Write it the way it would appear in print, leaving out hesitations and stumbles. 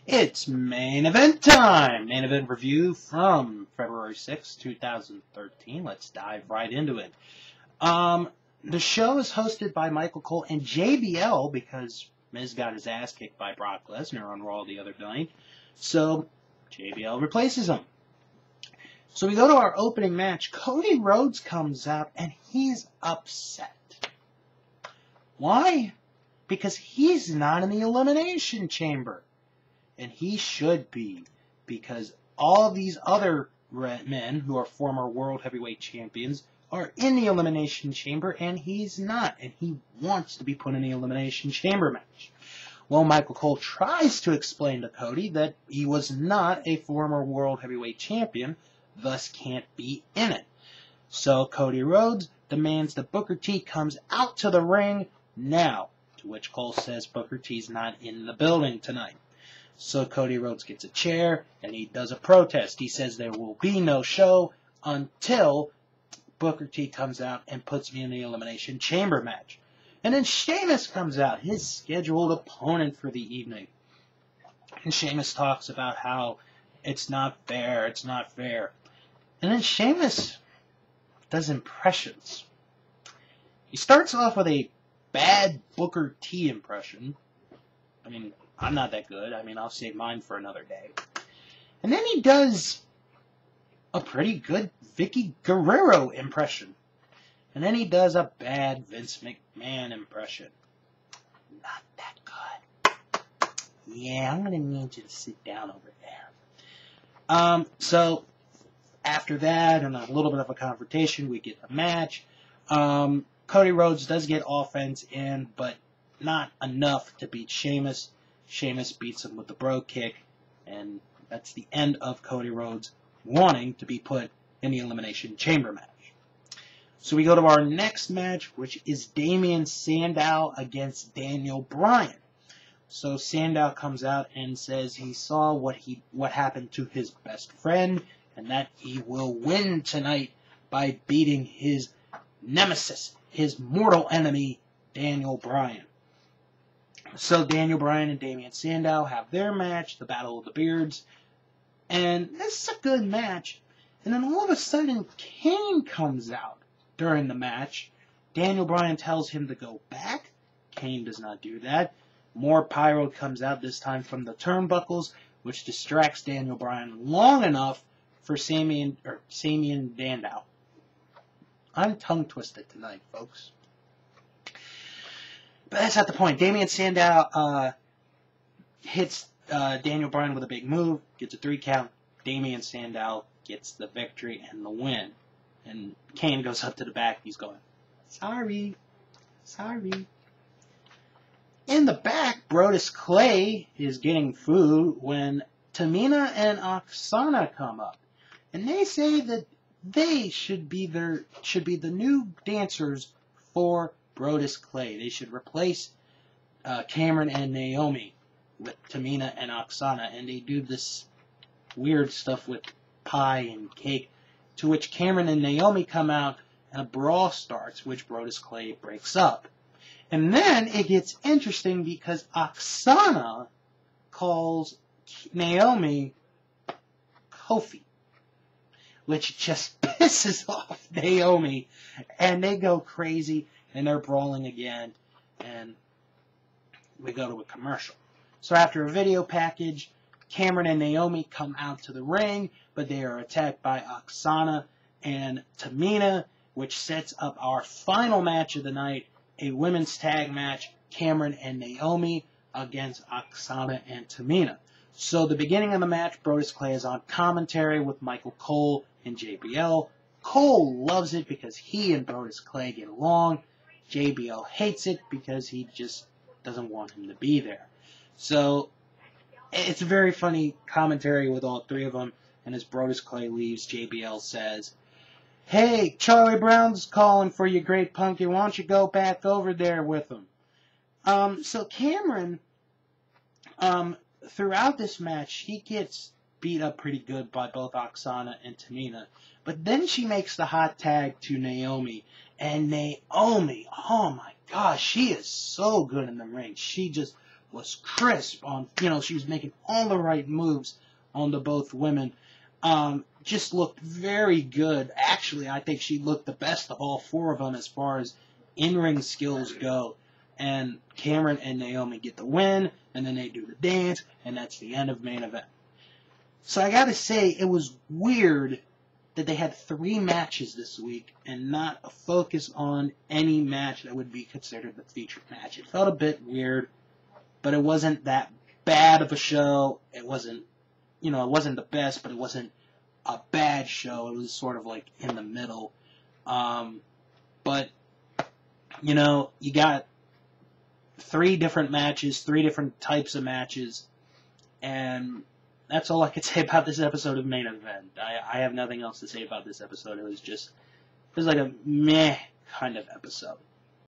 It's main event time! Main event review from February 6, 2013. Let's dive right into it. The show is hosted by Michael Cole and JBL because Miz got his ass kicked by Brock Lesnar on Raw the other night. So, JBL replaces him. So we go to our opening match. Cody Rhodes comes out and he's upset. Why? Because he's not in the Elimination Chamber. And he should be, because all these other men who are former World Heavyweight Champions are in the Elimination Chamber, and he's not, and he wants to be put in the Elimination Chamber match. Well, Michael Cole tries to explain to Cody that he was not a former World Heavyweight Champion, thus can't be in it. So Cody Rhodes demands that Booker T comes out to the ring now, to which Cole says Booker T's not in the building tonight. So Cody Rhodes gets a chair, and he does a protest. He says there will be no show until Booker T comes out and puts me in the Elimination Chamber match. And then Sheamus comes out, his scheduled opponent for the evening. And Sheamus talks about how it's not fair, it's not fair. And then Sheamus does impressions. He starts off with a bad Booker T impression. I mean, I'm not that good. I'll save mine for another day. And then he does a pretty good Vicky Guerrero impression. And then he does a bad Vince McMahon impression. Not that good. Yeah, I'm going to need you to sit down over there. So, after that, and a little bit of a confrontation, we get a match. Cody Rhodes does get offense in, but not enough to beat Sheamus. Sheamus beats him with the bro kick, and that's the end of Cody Rhodes wanting to be put in the Elimination Chamber match. So we go to our next match, which is Damien Sandow against Daniel Bryan. So Sandow comes out and says he saw what happened to his best friend, and that he will win tonight by beating his nemesis, his mortal enemy, Daniel Bryan. So Daniel Bryan and Damien Sandow have their match, the Battle of the Beards, and this is a good match. And then all of a sudden, Kane comes out during the match. Daniel Bryan tells him to go back. Kane does not do that. More pyro comes out, this time from the turnbuckles, which distracts Daniel Bryan long enough for Damien Sandow. I'm tongue-twisted tonight, folks. But that's not the point. Damien Sandow hits Daniel Bryan with a big move, gets a 3 count. Damien Sandow gets the victory and the win. And Kane goes up to the back. He's going, sorry. In the back, Brodus Clay is getting food when Tamina and Oksana come up. And they say that they should be the new dancers for Brodus Clay. They should replace Cameron and Naomi with Tamina and Oksana, and they do this weird stuff with pie and cake, to which Cameron and Naomi come out, and a brawl starts, which Brodus Clay breaks up. And then it gets interesting because Oksana calls Naomi Kofi, which just pisses off Naomi, and they go crazy, and they're brawling again, and we go to a commercial. So after a video package, Cameron and Naomi come out to the ring, but they are attacked by Oksana and Tamina, which sets up our final match of the night, a women's tag match, Cameron and Naomi against Oksana and Tamina. So the beginning of the match, Brodus Clay is on commentary with Michael Cole and JBL. Cole loves it because he and Brodus Clay get along. JBL hates it because he just doesn't want him to be there. So it's a very funny commentary with all three of them. And as Brodus Clay leaves, JBL says, "Hey, Charlie Brown's calling for you, Great Pumpkin. Why don't you go back over there with him?" So Cameron, throughout this match, she gets beat up pretty good by both Oksana and Tamina. But then she makes the hot tag to Naomi. And Naomi, oh my gosh, she is so good in the ring. She just was crisp on, she was making all the right moves on the both women. Just looked very good. Actually, I think she looked the best of all four of them as far as in-ring skills go. And Cameron and Naomi get the win, and then they do the dance, and that's the end of main event. So I gotta say, it was weird that they had 3 matches this week and not a focus on any match that would be considered the featured match. It felt a bit weird, but it wasn't that bad of a show. It wasn't, it wasn't the best, but it wasn't a bad show. It was sort of like in the middle. But, you got 3 different matches, 3 different types of matches, and that's all I could say about this episode of Main Event. I have nothing else to say about this episode. It was like a meh kind of episode.